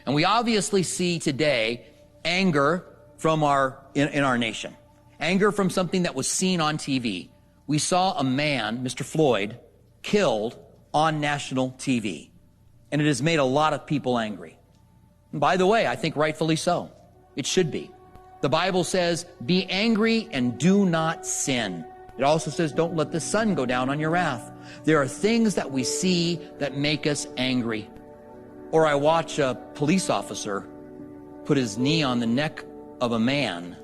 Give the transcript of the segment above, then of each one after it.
And we obviously see today anger from in our nation. Anger from something that was seen on TV. We saw a man, Mr. Floyd, killed on national TV. And it has made a lot of people angry. And by the way, I think rightfully so. It should be. The Bible says, be angry and do not sin. It also says, don't let the sun go down on your wrath. There are things that we see that make us angry. Or I watch a police officer put his knee on the neck of a man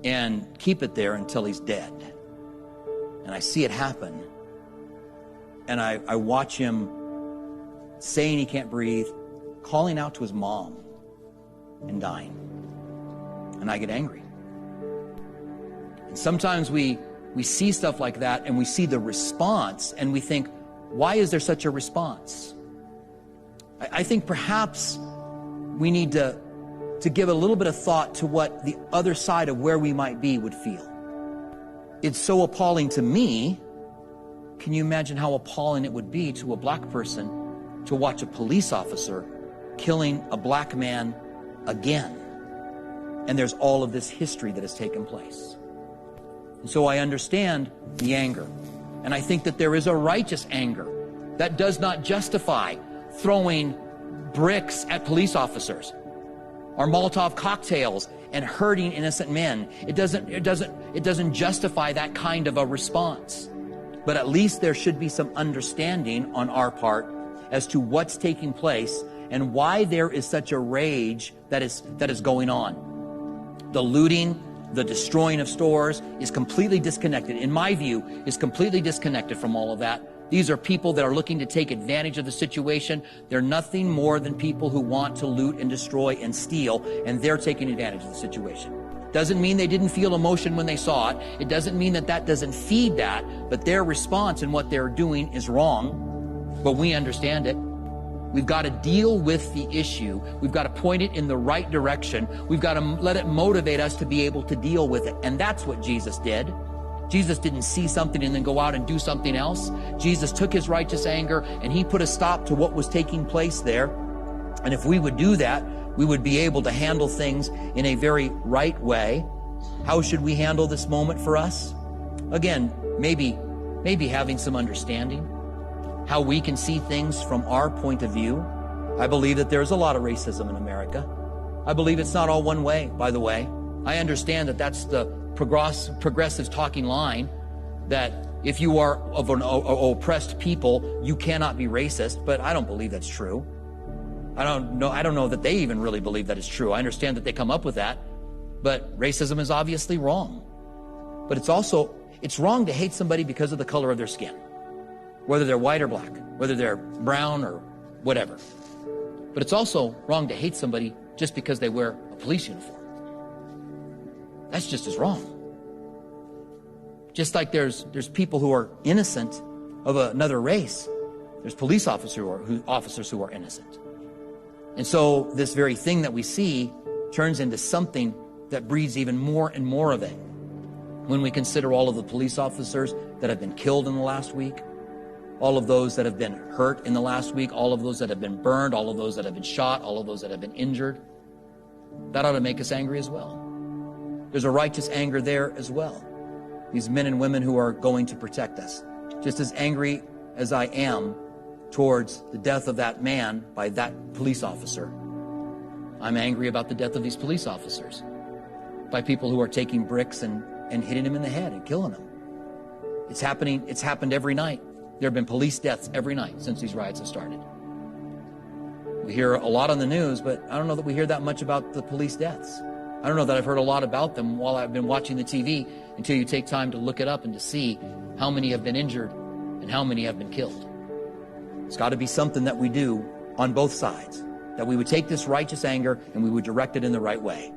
and keep it there until he's dead. And I see it happen. And I watch him saying he can't breathe, calling out to his mom, and dying. And I get angry. And sometimes we see stuff like that and we see the response and we think, why is there such a response? I think perhaps we need to give a little bit of thought to what the other side of where we might be would feel. It's so appalling to me. Can you imagine how appalling it would be to a black person to watch a police officer killing a black man again? And there's all of this history that has taken place. And so I understand the anger. And I think that there is a righteous anger that does not justify throwing bricks at police officers or Molotov cocktails and hurting innocent men. It doesn't justify that kind of a response. But at least there should be some understanding on our part as to what's taking place and why there is such a rage that is going on. The looting, the destroying of stores is completely disconnected. In my view, is completely disconnected from all of that. These are people that are looking to take advantage of the situation. They're nothing more than people who want to loot and destroy and steal, and they're taking advantage of the situation. Doesn't mean they didn't feel emotion when they saw it. It doesn't mean that that doesn't feed that, but their response and what they're doing is wrong. But we understand it. We've got to deal with the issue. We've got to point it in the right direction. We've got to let it motivate us to be able to deal with it. And that's what Jesus did. Jesus didn't see something and then go out and do something else. Jesus took his righteous anger and he put a stop to what was taking place there. And if we would do that, we would be able to handle things in a very right way. How should we handle this moment for us? Again, maybe having some understanding. How we can see things from our point of view. I believe that there's a lot of racism in America. I believe it's not all one way, by the way. I understand that that's the progressive talking line, that if you are of an oppressed people, you cannot be racist, but I don't believe that's true. I don't know that they even really believe that it's true. I understand that they come up with that, but racism is obviously wrong. But it's wrong to hate somebody because of the color of their skin. Whether they're white or black, whether they're brown or whatever. But it's also wrong to hate somebody just because they wear a police uniform. That's just as wrong. Just like there's people who are innocent of another race, there's police officers who are innocent. And so this very thing that we see turns into something that breeds even more and more of it. When we consider all of the police officers that have been killed in the last week, all of those that have been hurt in the last week, all of those that have been burned, all of those that have been shot, all of those that have been injured, that ought to make us angry as well. There's a righteous anger there as well. These men and women who are going to protect us. Just as angry as I am towards the death of that man by that police officer, I'm angry about the death of these police officers by people who are taking bricks and hitting them in the head and killing them. It's happened every night. There have been police deaths every night since these riots have started. We hear a lot on the news, but I don't know that we hear that much about the police deaths. I don't know that I've heard a lot about them while I've been watching the TV until you take time to look it up and to see how many have been injured and how many have been killed. It's got to be something that we do on both sides, that we would take this righteous anger and we would direct it in the right way.